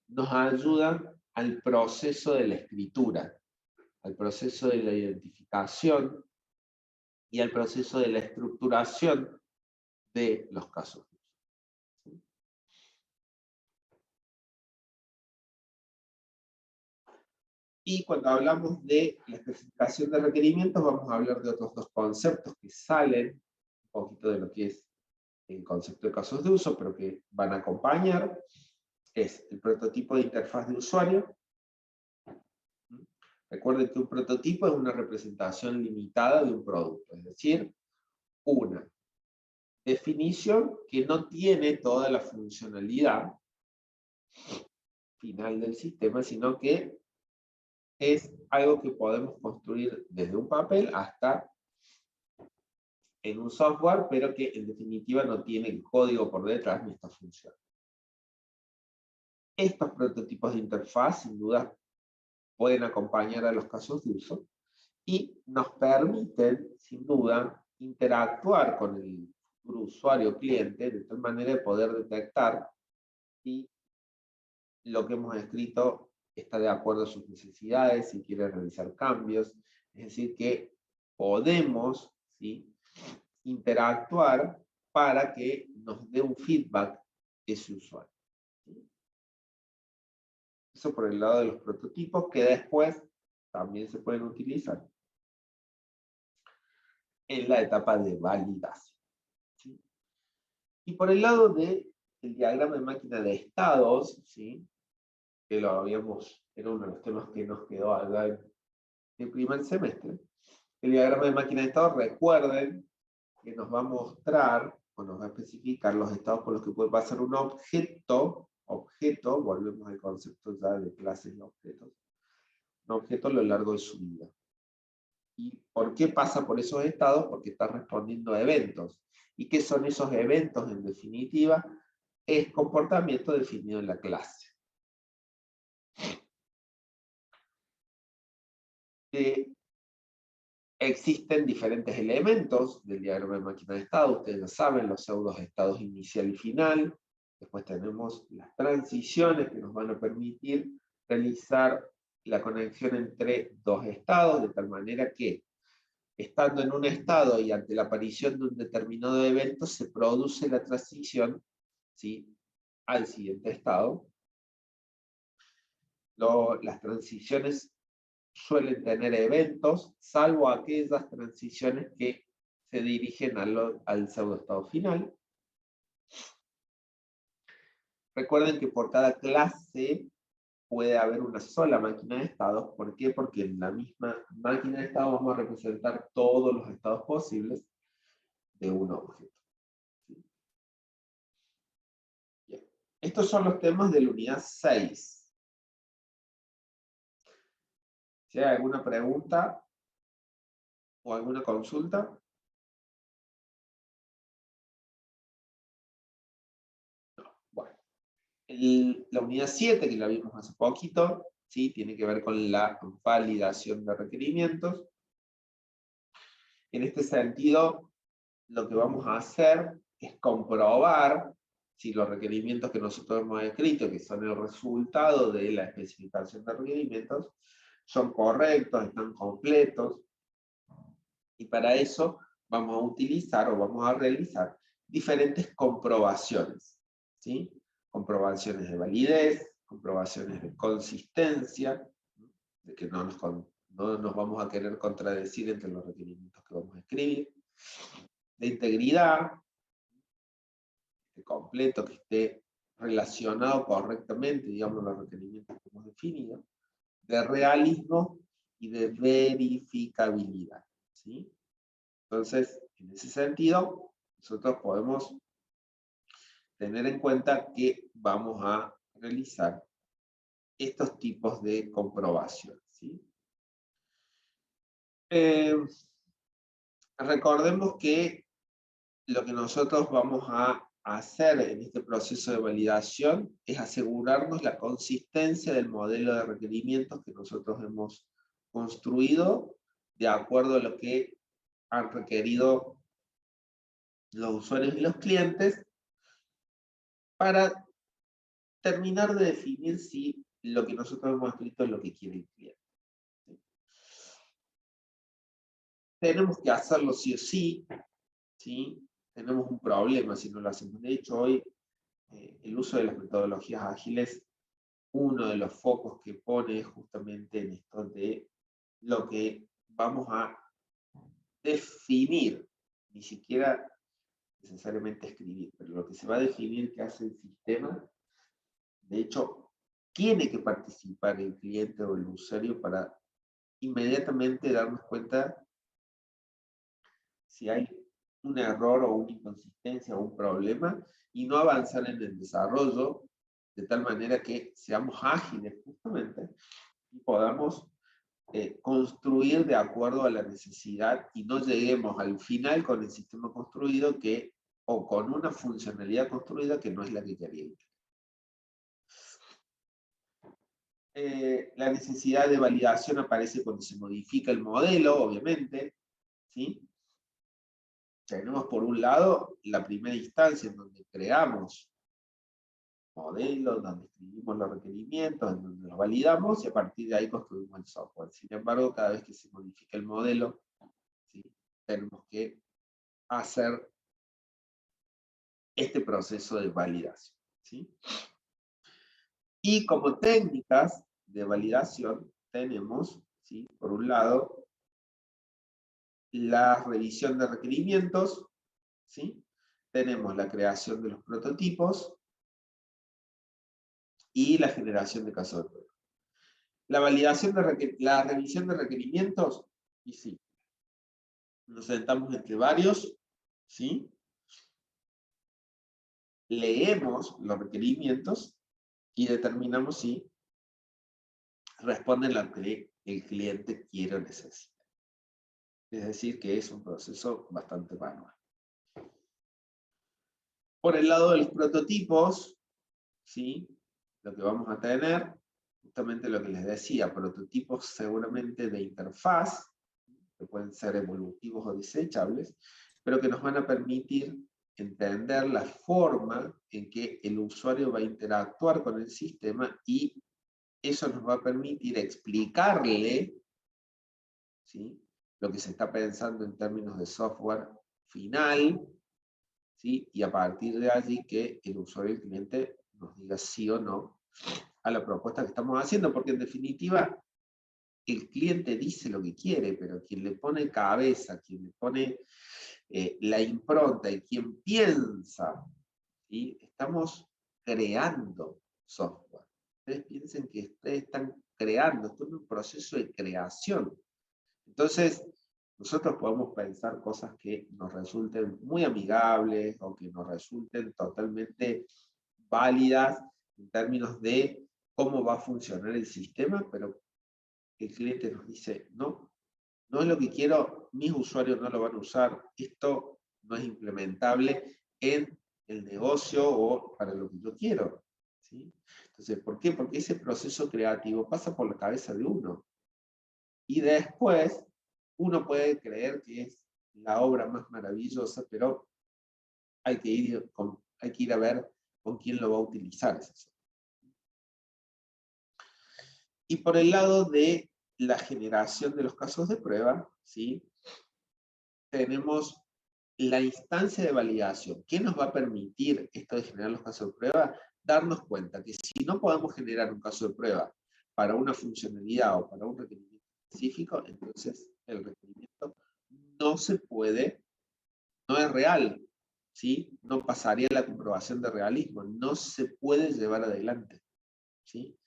nos ayudan al proceso de la escritura, al proceso de la identificación y al proceso de la estructuración de los casos de uso. ¿Sí? Y cuando hablamos de la especificación de requerimientos, vamos a hablar de otros dos conceptos que salen un poquito de lo que es el concepto de casos de uso, pero que van a acompañar. Es el prototipo de interfaz de usuario. Recuerden que un prototipo es una representación limitada de un producto, es decir, una definición que no tiene toda la funcionalidad final del sistema, sino que es algo que podemos construir desde un papel hasta en un software, pero que en definitiva no tiene el código por detrás ni esta función. Estos prototipos de interfaz, sin duda, pueden acompañar a los casos de uso y nos permiten, sin duda, interactuar con el futuro usuario cliente de tal manera de poder detectar si lo que hemos escrito está de acuerdo a sus necesidades, si quiere realizar cambios. Es decir, que podemos, ¿sí?, interactuar para que nos dé un feedback ese usuario. ¿Sí? Eso por el lado de los prototipos, que después también se pueden utilizar en la etapa de validación. ¿Sí? Y por el lado del diagrama de máquina de estados, ¿sí?, que lo habíamos, era uno de los temas que nos quedó allá en el primer semestre. El diagrama de máquina de estados, recuerden que nos va a mostrar o nos va a especificar los estados por los que puede pasar un objeto, volvemos al concepto ya de clases y objetos, un objeto a lo largo de su vida. ¿Y por qué pasa por esos estados? Porque está respondiendo a eventos. ¿Y qué son esos eventos en definitiva? Es comportamiento definido en la clase. Existen diferentes elementos del diagrama de máquina de estado, ustedes ya saben, los pseudos estados inicial y final. Después tenemos las transiciones que nos van a permitir realizar la conexión entre dos estados, de tal manera que, estando en un estado y ante la aparición de un determinado evento, se produce la transición, ¿sí?, al siguiente estado. Las transiciones suelen tener eventos, salvo aquellas transiciones que se dirigen al pseudoestado final. Recuerden que por cada clase puede haber una sola máquina de estados. ¿Por qué? Porque en la misma máquina de estados vamos a representar todos los estados posibles de un objeto. Bien. Estos son los temas de la unidad 6. Si hay alguna pregunta o alguna consulta. Bueno, la unidad 7, que la vimos hace poquito, ¿sí?, tiene que ver con la validación de requerimientos. En este sentido, lo que vamos a hacer es comprobar si los requerimientos que nosotros hemos escrito, que son el resultado de la especificación de requerimientos, son correctos, están completos. Y para eso vamos a utilizar o vamos a realizar diferentes comprobaciones, ¿sí? Comprobaciones de validez, comprobaciones de consistencia, de que no nos vamos a querer contradecir entre los requerimientos que vamos a escribir, de integridad, de completo, que esté relacionado correctamente, digamos, los requerimientos que hemos definido, de realismo y de verificabilidad, ¿sí? Entonces, en ese sentido, nosotros podemos tener en cuenta que vamos a realizar estos tipos de comprobación, ¿sí? Recordemos que lo que nosotros vamos a hacer en este proceso de validación es asegurarnos la consistencia del modelo de requerimientos que nosotros hemos construido de acuerdo a lo que han requerido los usuarios y los clientes, para terminar de definir si lo que nosotros hemos escrito es lo que quiere el cliente. ¿Sí? Tenemos que hacerlo sí o sí, ¿sí? Tenemos un problema si no lo hacemos. De hecho, hoy el uso de las metodologías ágiles, uno de los focos que pone justamente en esto de lo que vamos a definir, ni siquiera necesariamente escribir, pero lo que se va a definir que hace el sistema. De hecho, tiene que participar el cliente o el usuario para inmediatamente darnos cuenta si hay un error o una inconsistencia o un problema, y no avanzar en el desarrollo de tal manera que seamos ágiles justamente y podamos construir de acuerdo a la necesidad y no lleguemos al final con el sistema construido o con una funcionalidad construida que no es la que quería. La necesidad de validación aparece cuando se modifica el modelo, obviamente, ¿sí? Tenemos por un lado la primera instancia en donde creamos modelos, donde escribimos los requerimientos, en donde los validamos y a partir de ahí construimos el software. Sin embargo, cada vez que se modifica el modelo, ¿sí?, tenemos que hacer este proceso de validación, ¿sí? Y como técnicas de validación tenemos, ¿sí?, por un lado, la revisión de requerimientos, ¿sí? Tenemos la creación de los prototipos y la generación de casos de prueba. La revisión de requerimientos, y sí, nos sentamos entre varios, ¿sí? Leemos los requerimientos y determinamos si responden a lo que el cliente quiere o necesita. Es decir, que es un proceso bastante manual. Por el lado de los prototipos, ¿sí?, lo que vamos a tener, justamente lo que les decía, prototipos seguramente de interfaz, que pueden ser evolutivos o desechables, pero que nos van a permitir entender la forma en que el usuario va a interactuar con el sistema y eso nos va a permitir explicarle, ¿sí?, lo que se está pensando en términos de software final, ¿sí?, y a partir de allí que el usuario y el cliente nos diga sí o no a la propuesta que estamos haciendo, porque en definitiva el cliente dice lo que quiere, pero quien le pone cabeza, quien le pone la impronta y quien piensa, ¿sí?, estamos creando software. Ustedes piensen que ustedes están creando, esto es un proceso de creación. Entonces, nosotros podemos pensar cosas que nos resulten muy amigables o que nos resulten totalmente válidas en términos de cómo va a funcionar el sistema, pero el cliente nos dice, no, no es lo que quiero, mis usuarios no lo van a usar, esto no es implementable en el negocio o para lo que yo quiero, ¿sí? Entonces, ¿por qué? Porque ese proceso creativo pasa por la cabeza de uno. Y después, uno puede creer que es la obra más maravillosa, pero hay que ir a ver con quién lo va a utilizar ese software. Y por el lado de la generación de los casos de prueba, ¿sí?, tenemos la instancia de validación. ¿Qué nos va a permitir esto de generar los casos de prueba? Darnos cuenta que si no podemos generar un caso de prueba para una funcionalidad o para un requerimiento específico, entonces el requerimiento no se puede, no es real, ¿sí? No pasaría la comprobación de realismo, no se puede llevar adelante, ¿sí?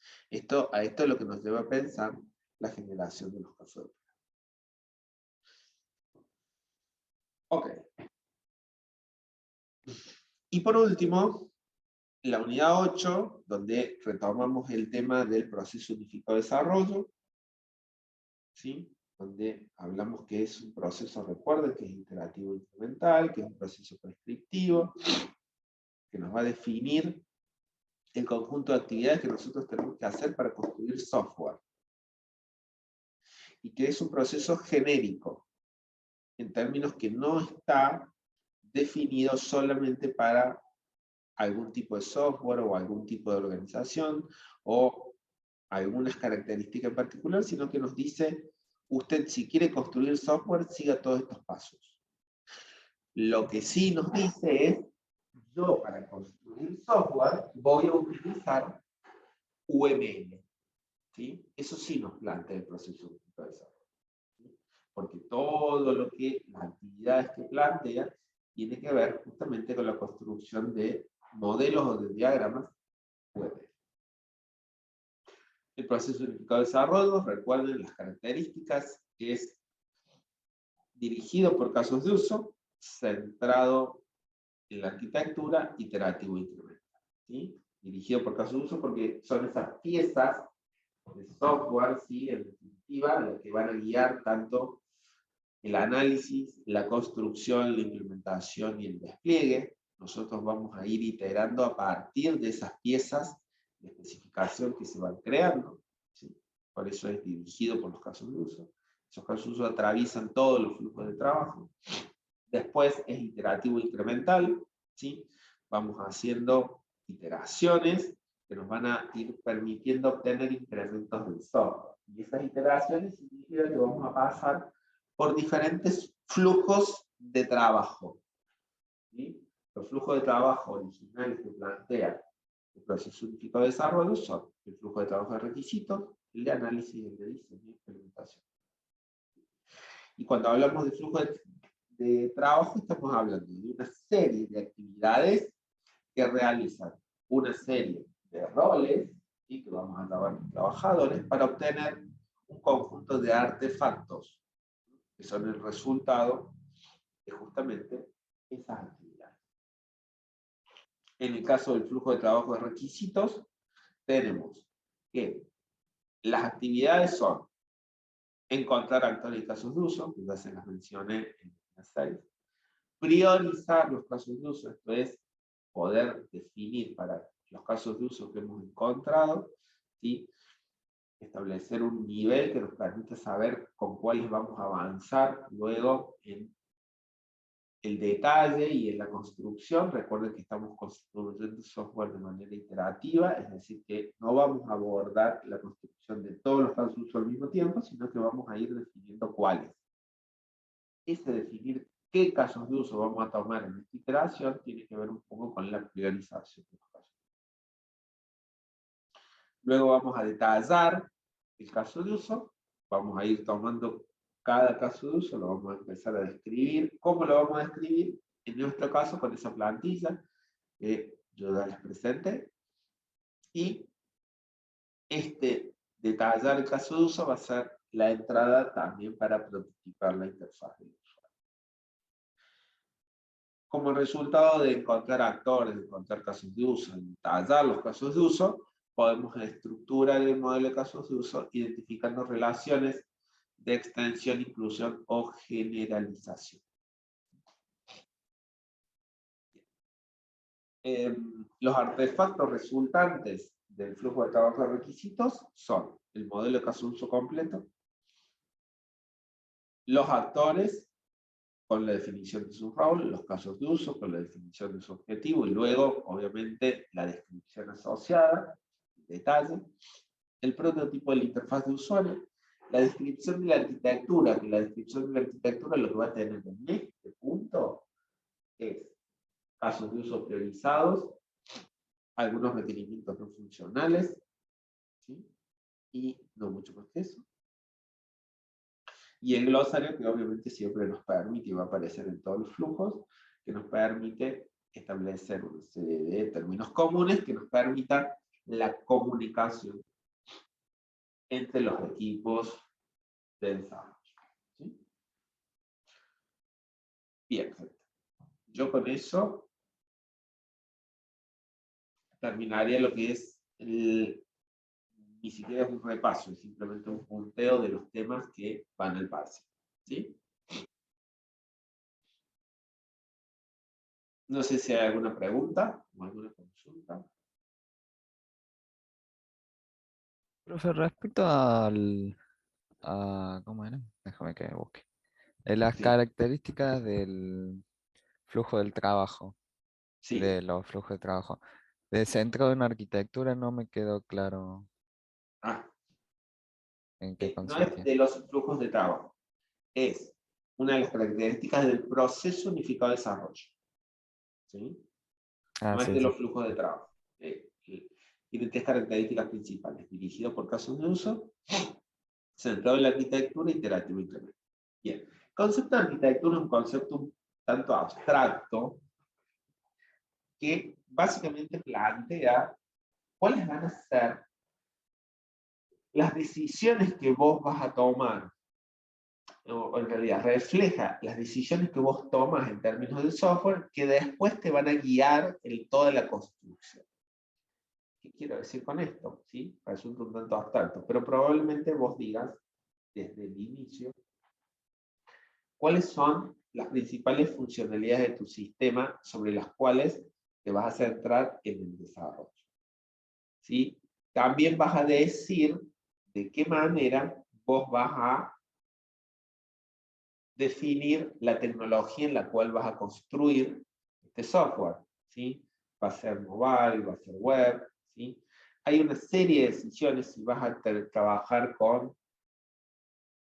A esto es lo que nos lleva a pensar la generación de los casos de prueba. Ok. Y por último, la unidad 8, donde retomamos el tema del proceso unificado de desarrollo, ¿sí?, donde hablamos que es un proceso, recuerden, que es iterativo incremental, que es un proceso prescriptivo, que nos va a definir el conjunto de actividades que nosotros tenemos que hacer para construir software. Y que es un proceso genérico, en términos que no está definido solamente para algún tipo de software o algún tipo de organización o algunas características en particular, sino que nos dice, usted si quiere construir software, siga todos estos pasos. Lo que sí nos dice es, yo para construir software voy a utilizar UML, ¿sí? Eso sí nos plantea el proceso de desarrollo, ¿sí? Porque todo lo que, las actividades que plantea, tiene que ver justamente con la construcción de modelos o de diagramas UML. El proceso unificado de desarrollo, recuerden las características, es dirigido por casos de uso, centrado en la arquitectura, iterativo e incremental, ¿sí? Dirigido por casos de uso porque son esas piezas de software, ¿sí?, en definitiva, las que van a guiar tanto el análisis, la construcción, la implementación y el despliegue. Nosotros vamos a ir iterando a partir de esas piezas de especificación que se van creando, ¿sí? Por eso es dirigido por los casos de uso. Esos casos de uso atraviesan todos los flujos de trabajo. Después es iterativo incremental, ¿sí? Vamos haciendo iteraciones que nos van a ir permitiendo obtener incrementos del software. Y esas iteraciones significan que vamos a pasar por diferentes flujos de trabajo, ¿sí? Los flujos de trabajo originales que plantea el proceso unificado de desarrollo son el flujo de trabajo de requisitos, el de análisis, el de diseño y implementación. Y cuando hablamos de flujo de trabajo, estamos hablando de una serie de actividades que realizan una serie de roles y que vamos a trabajadores para obtener un conjunto de artefactos que son el resultado de justamente esas actividades. En el caso del flujo de trabajo de requisitos, tenemos que las actividades son encontrar actores y casos de uso, que ya se las mencioné en la 6, priorizar los casos de uso, esto es poder definir para los casos de uso que hemos encontrado, ¿sí?, establecer un nivel que nos permita saber con cuáles vamos a avanzar luego en el detalle y en la construcción. Recuerden que estamos construyendo software de manera iterativa, es decir, que no vamos a abordar la construcción de todos los casos de uso al mismo tiempo, sino que vamos a ir definiendo cuáles. Ese definir qué casos de uso vamos a tomar en esta iteración tiene que ver un poco con la priorización de los casos. Luego vamos a detallar el caso de uso, vamos a ir tomando cada caso de uso, lo vamos a empezar a describir. ¿Cómo lo vamos a describir? En nuestro caso, con esa plantilla que yo ya les presenté. Y este detallar el caso de uso va a ser la entrada también para prototipar la interfaz del usuario. Como resultado de encontrar actores, de encontrar casos de uso, de detallar los casos de uso, podemos estructurar el modelo de casos de uso identificando relaciones de extensión, inclusión o generalización. Los artefactos resultantes del flujo de trabajo de requisitos son el modelo de caso de uso completo, los actores con la definición de su rol, los casos de uso con la definición de su objetivo y luego, obviamente, la descripción asociada, detalle, el prototipo de la interfaz de usuario, la descripción de la arquitectura, que la descripción de la arquitectura lo que va a tener en este punto es casos de uso priorizados, algunos requerimientos no funcionales, ¿sí? Y no mucho más que eso. Y el glosario, que obviamente siempre nos permite, y va a aparecer en todos los flujos, que nos permite establecer una serie de términos comunes que nos permitan la comunicación entre los equipos de desarrollo. ¿Sí? Bien, yo con eso terminaría lo que es ni siquiera es un repaso, es simplemente un punteo de los temas que van al parcial. ¿Sí? No sé si hay alguna pregunta o alguna consulta. Profe, respecto ¿cómo era? Déjame que busque. Las Sí, características del flujo del trabajo, sí. de los flujos de trabajo. De centro en arquitectura no me quedó claro Ah, en qué no es consistía. de los flujos de trabajo, es una de las características del proceso unificado de desarrollo. ¿Sí? Ah, No es sí, de sí. los flujos de trabajo. Tiene tres características principales: dirigido por casos de uso, centrado en la arquitectura, iterativo y incremental. Bien, el concepto de arquitectura es un concepto un tanto abstracto que básicamente plantea cuáles van a ser las decisiones que vos vas a tomar, o en realidad refleja las decisiones que vos tomas en términos de software que después te van a guiar en toda la construcción. ¿Qué quiero decir con esto? ¿Sí? Resulta un tanto abstracto, pero probablemente vos digas desde el inicio cuáles son las principales funcionalidades de tu sistema sobre las cuales te vas a centrar en el desarrollo. ¿Sí? También vas a decir de qué manera vos vas a definir la tecnología en la cual vas a construir este software. ¿Sí? Va a ser mobile, va a ser web. ¿Sí? Hay una serie de decisiones si vas a trabajar con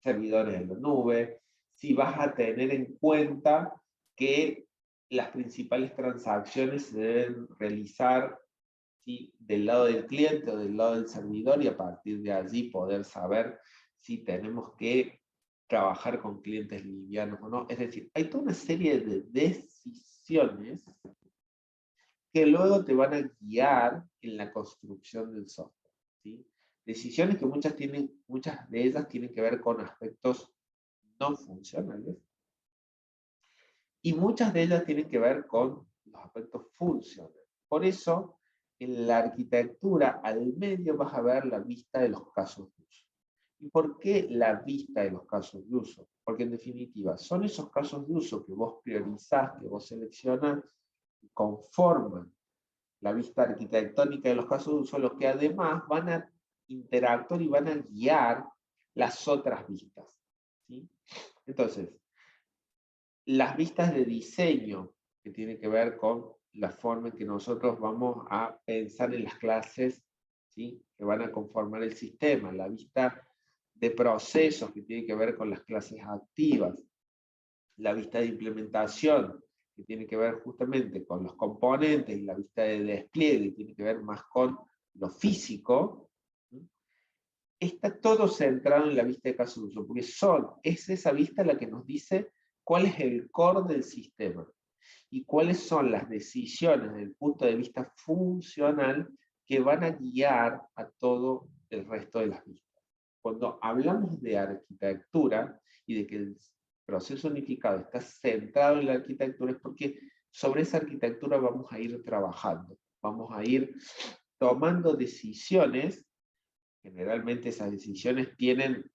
servidores en la nube, si vas a tener en cuenta que las principales transacciones se deben realizar, ¿sí?, del lado del cliente o del lado del servidor, y a partir de allí poder saber si tenemos que trabajar con clientes livianos o no. Es decir, hay toda una serie de decisiones que luego te van a guiar en la construcción del software. ¿Sí? Decisiones que muchas de ellas tienen que ver con aspectos no funcionales, y muchas de ellas tienen que ver con los aspectos funcionales. Por eso, en la arquitectura, al medio vas a ver la vista de los casos de uso. ¿Y por qué la vista de los casos de uso? Porque en definitiva, son esos casos de uso que vos priorizás, que vos seleccionás, que conforman la vista arquitectónica de los casos de uso, los que además van a interactuar y van a guiar las otras vistas, ¿sí? Entonces, las vistas de diseño, que tiene que ver con la forma en que nosotros vamos a pensar en las clases, ¿sí?, que van a conformar el sistema, la vista de procesos, que tiene que ver con las clases activas, la vista de implementación, que tiene que ver justamente con los componentes, y la vista de despliegue, que tiene que ver más con lo físico, ¿sí?, está todo centrado en la vista de caso de uso, porque es esa vista la que nos dice cuál es el core del sistema y cuáles son las decisiones desde el punto de vista funcional que van a guiar a todo el resto de las vistas. Cuando hablamos de arquitectura y de que el proceso unificado está centrado en la arquitectura, es porque sobre esa arquitectura vamos a ir trabajando, vamos a ir tomando decisiones. Generalmente esas decisiones tienen,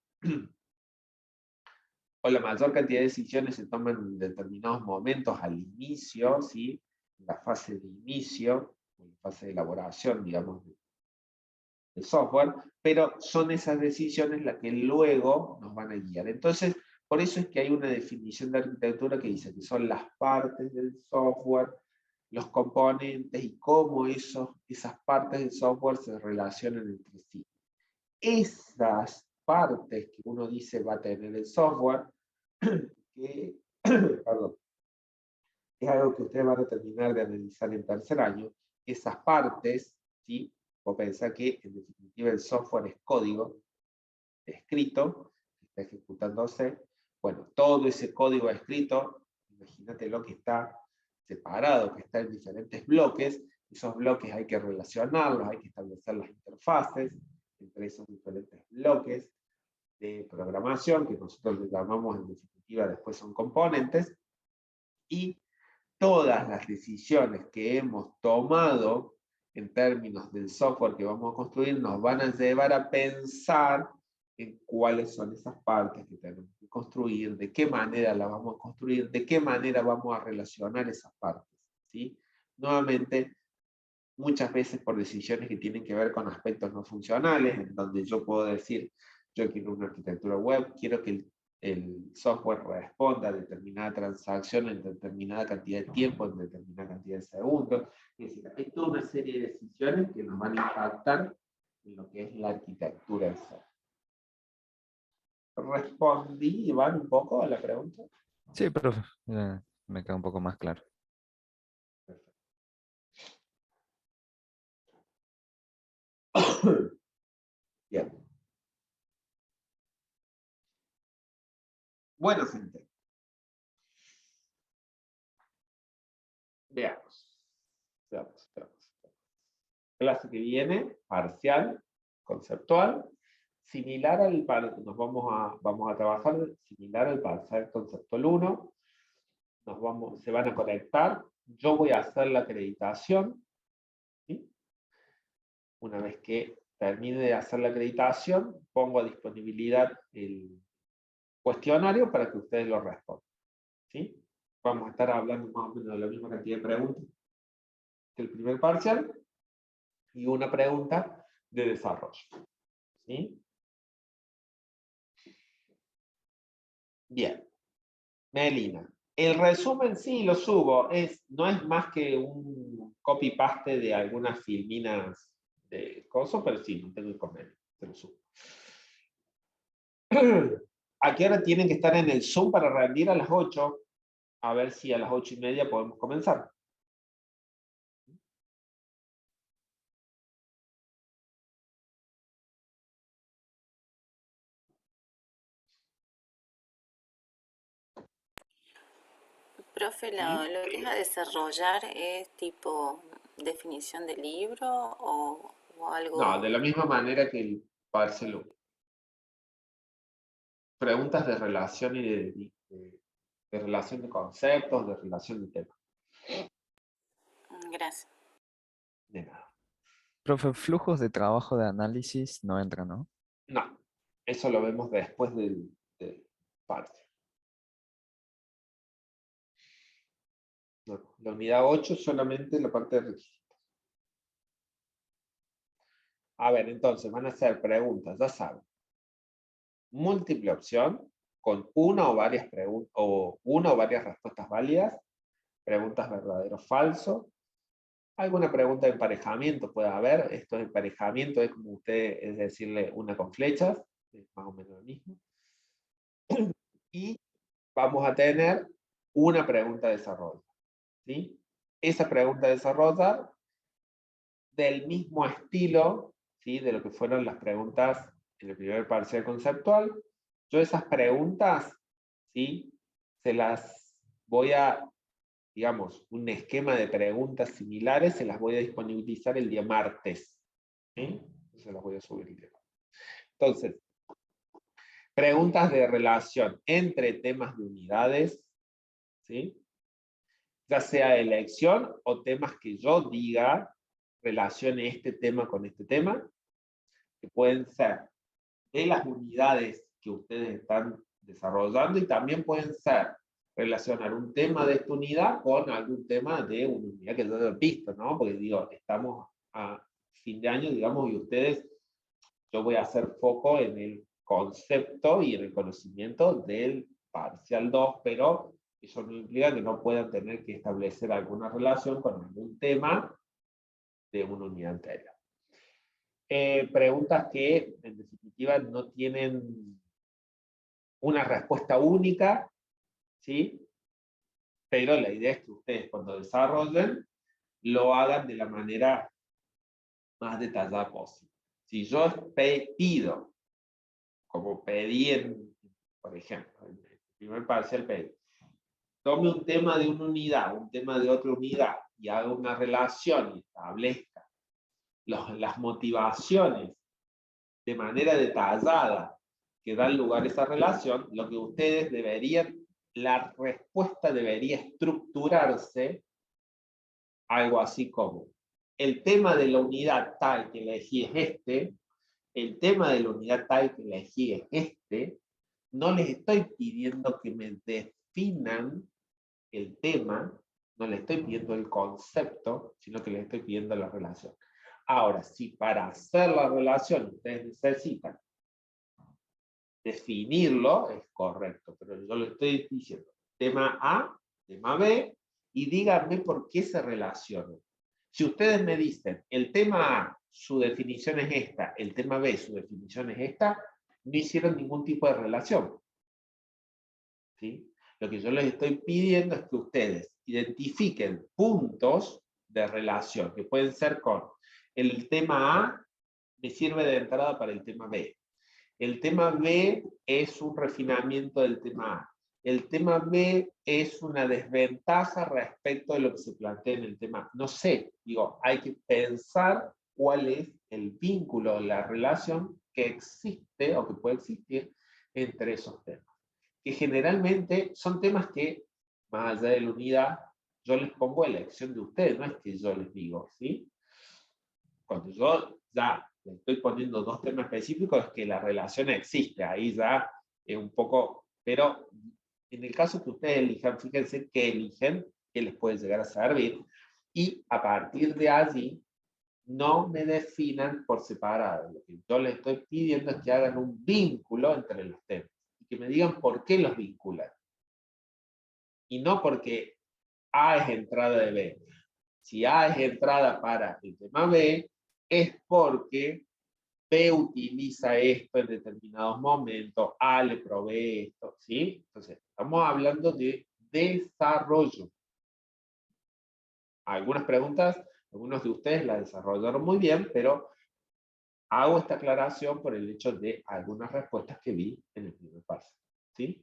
o la mayor cantidad de decisiones se toman en determinados momentos al inicio, ¿sí?, en la fase de inicio, en la fase de elaboración, digamos, del software, pero son esas decisiones las que luego nos van a guiar. Entonces, por eso es que hay una definición de arquitectura que dice que son las partes del software, los componentes y cómo esas partes del software se relacionan entre sí. Esas partes que uno dice va a tener el software, que, perdón, es algo que ustedes van a terminar de analizar en tercer año, esas partes, ¿sí? O pensar que en definitiva el software es código escrito, que está ejecutándose. Bueno, todo ese código escrito, imagínate lo que está separado, que está en diferentes bloques. Esos bloques hay que relacionarlos, hay que establecer las interfaces entre esos diferentes bloques de programación, que nosotros le llamamos en definitiva después son componentes, y todas las decisiones que hemos tomado en términos del software que vamos a construir nos van a llevar a pensar en cuáles son esas partes que tenemos que construir, de qué manera las vamos a construir, de qué manera vamos a relacionar esas partes, ¿sí? Nuevamente, muchas veces por decisiones que tienen que ver con aspectos no funcionales, en donde yo puedo decir, yo quiero una arquitectura web, quiero que el software responda a determinada transacción en determinada cantidad de tiempo, en determinada cantidad de segundos. Es decir, hay toda una serie de decisiones que nos van a impactar en lo que es la arquitectura del software. ¿Respondí, Iván, un poco a la pregunta? Sí, profe, me queda un poco más claro. Bien. Bueno, gente. Veamos. Veamos. Clase que viene, parcial, conceptual, similar al, vamos a trabajar similar al parcial conceptual 1, se van a conectar, yo voy a hacer la acreditación, ¿sí? Una vez que termine de hacer la acreditación, pongo a disponibilidad el cuestionario para que ustedes lo respondan, ¿sí? Vamos a estar hablando más o menos de la misma cantidad de preguntas que el primer parcial, y una pregunta de desarrollo, ¿sí? Bien. Melina. El resumen sí lo subo, no es más que un copy-paste de algunas filminas de cosas, pero sí, no tengo inconveniente, te lo subo. ¿A qué hora tienen que estar en el Zoom para rendir? A las 8? A ver si a las 8:30 podemos comenzar. Profe, ¿Sí? lo que es a desarrollar es tipo definición de libro o No, algo. de la misma manera que el Barcelona. Preguntas de relación y de relación de conceptos, de relación de temas. Gracias. De nada. Profe, flujos de trabajo de análisis no entran, ¿no? No, eso lo vemos después del parcial. No, la unidad 8 solamente la parte de requisitos. A ver, entonces van a hacer preguntas, ya saben. Múltiple opción, con una o varias preguntas, o una o varias respuestas válidas, preguntas verdadero o falso. Alguna pregunta de emparejamiento puede haber. Esto de emparejamiento es como usted, es decirle una con flechas, es más o menos lo mismo. Y vamos a tener una pregunta de desarrollo, ¿sí? Esa pregunta de desarrollo del mismo estilo, ¿sí? De lo que fueron las preguntas en el primer parcial conceptual. Yo esas preguntas, ¿sí? Se las voy a, digamos, un esquema de preguntas similares, se las voy a disponibilizar el día martes, ¿sí? Se las voy a subir el día. Entonces, preguntas de relación entre temas de unidades, ¿sí? Ya sea elección o temas que yo diga, relacione este tema con este tema, que pueden ser de las unidades que ustedes están desarrollando y también pueden ser relacionar un tema de esta unidad con algún tema de una unidad que yo he visto, ¿no? Porque digo, estamos a fin de año, digamos, y ustedes, yo voy a hacer foco en el concepto y en el conocimiento del parcial 2, pero eso no implica que no puedan tener que establecer alguna relación con algún tema de una unidad anterior. Preguntas que, en definitiva, no tienen una respuesta única, ¿sí? Pero la idea es que ustedes, cuando desarrollen, lo hagan de la manera más detallada posible. Si yo pido, como pedí por ejemplo, en el primer parcial pedí, tome un tema de una unidad, un tema de otra unidad, y haga una relación y establezca las motivaciones de manera detallada que dan lugar a esa relación, lo que ustedes deberían, la respuesta debería estructurarse algo así como, el tema de la unidad tal que elegí es este, el tema de la unidad tal que elegí es este, no les estoy pidiendo que me definan el tema, no les estoy pidiendo el concepto, sino que les estoy pidiendo la relación. Ahora, si para hacer la relación ustedes necesitan definirlo, es correcto, pero yo le estoy diciendo tema A, tema B, y díganme por qué se relacionan. Si ustedes me dicen, el tema A, su definición es esta, el tema B, su definición es esta, no hicieron ningún tipo de relación, ¿sí? Lo que yo les estoy pidiendo es que ustedes identifiquen puntos de relación, que pueden ser con el tema A, me sirve de entrada para el tema B. El tema B es un refinamiento del tema A. El tema B es una desventaja respecto de lo que se plantea en el tema A. No sé, digo, hay que pensar cuál es el vínculo, la relación que existe o que puede existir entre esos temas. Que generalmente son temas que, más allá de la unidad, yo les pongo a elección de ustedes, no es que yo les digo, ¿sí? Cuando yo ya le estoy poniendo dos temas específicos, es que la relación existe, ahí ya es un poco, pero en el caso que ustedes elijan, fíjense qué eligen, qué les puede llegar a servir, y a partir de allí, no me definan por separado. Lo que yo les estoy pidiendo es que hagan un vínculo entre los temas, y que me digan por qué los vinculan. Y no porque A es entrada de B. Si A es entrada para el tema B, es porque B utiliza esto en determinados momentos, A le provee esto, ¿sí? Entonces, estamos hablando de desarrollo. Algunas preguntas, algunos de ustedes las desarrollaron muy bien, pero hago esta aclaración por el hecho de algunas respuestas que vi en el primer paso, ¿sí?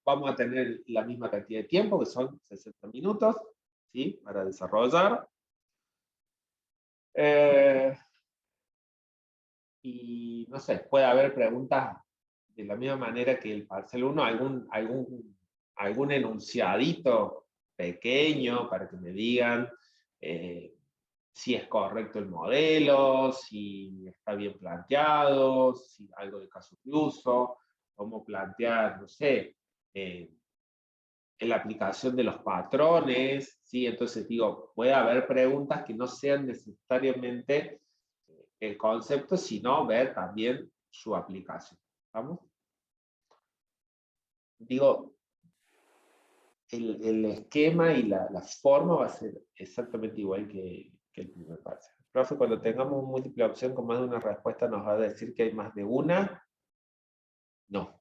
Vamos a tener la misma cantidad de tiempo, que son 60 minutos, ¿sí? Para desarrollar. Y no sé, puede haber preguntas de la misma manera que el parcial 1, algún enunciadito pequeño para que me digan si es correcto el modelo, si está bien planteado, si algo de caso de uso, cómo plantear, no sé, en la aplicación de los patrones, ¿sí? Entonces digo, puede haber preguntas que no sean necesariamente el concepto, sino ver también su aplicación. ¿Vamos? Digo, el esquema y la forma va a ser exactamente igual que el primer parcial. Profe, cuando tengamos múltiple opción con más de una respuesta, ¿nos va a decir que hay más de una? No.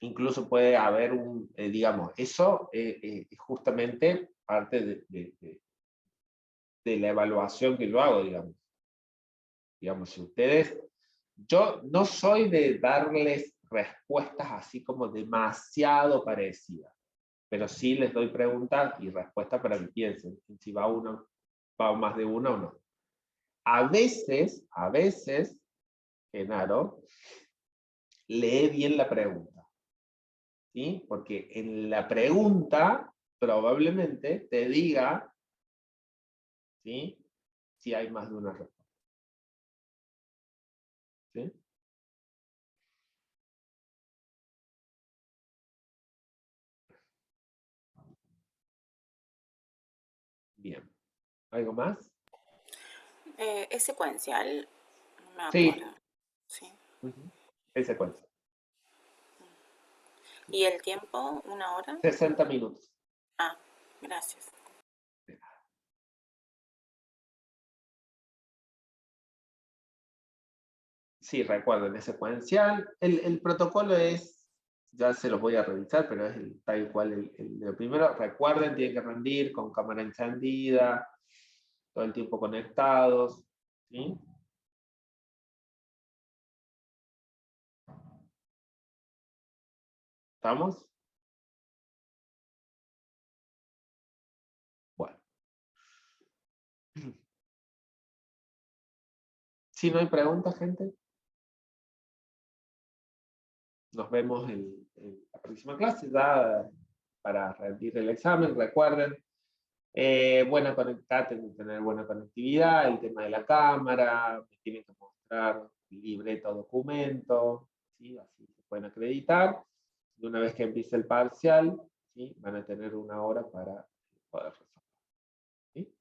Incluso puede haber digamos, eso es justamente parte de la evaluación que yo hago, digamos. Digamos, si ustedes, yo no soy de darles respuestas así como demasiado parecidas, pero sí les doy preguntas y respuestas para que piensen si va más de una o no. A veces, Genaro, lee bien la pregunta, ¿sí? Porque en la pregunta probablemente te diga, ¿sí?, si hay más de una respuesta. ¿Sí? Bien. ¿Algo más? ¿Es secuencial? No me Sí. acuerdo. Sí. En secuencia. ¿Y el tiempo? ¿1 hora? 60 minutos. Ah, gracias. Sí, recuerden, es secuencial. El protocolo es, ya se los voy a revisar, pero es tal cual el de lo primero. Recuerden, tienen que rendir con cámara encendida, todo el tiempo conectados. ¿Sí? ¿Estamos? Bueno. Si no hay preguntas, gente, nos vemos en la próxima clase, ya para rendir el examen. Recuerden, buena conectar, tienen que tener buena conectividad, el tema de la cámara, me tienen que mostrar libreta o documento, ¿sí? Así se pueden acreditar. Y una vez que empiece el parcial, ¿sí?, van a tener 1 hora para poder resolver. ¿Sí?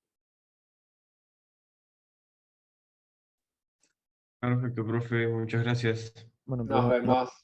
Perfecto, profe, muchas gracias. Bueno, Nos profe, vemos.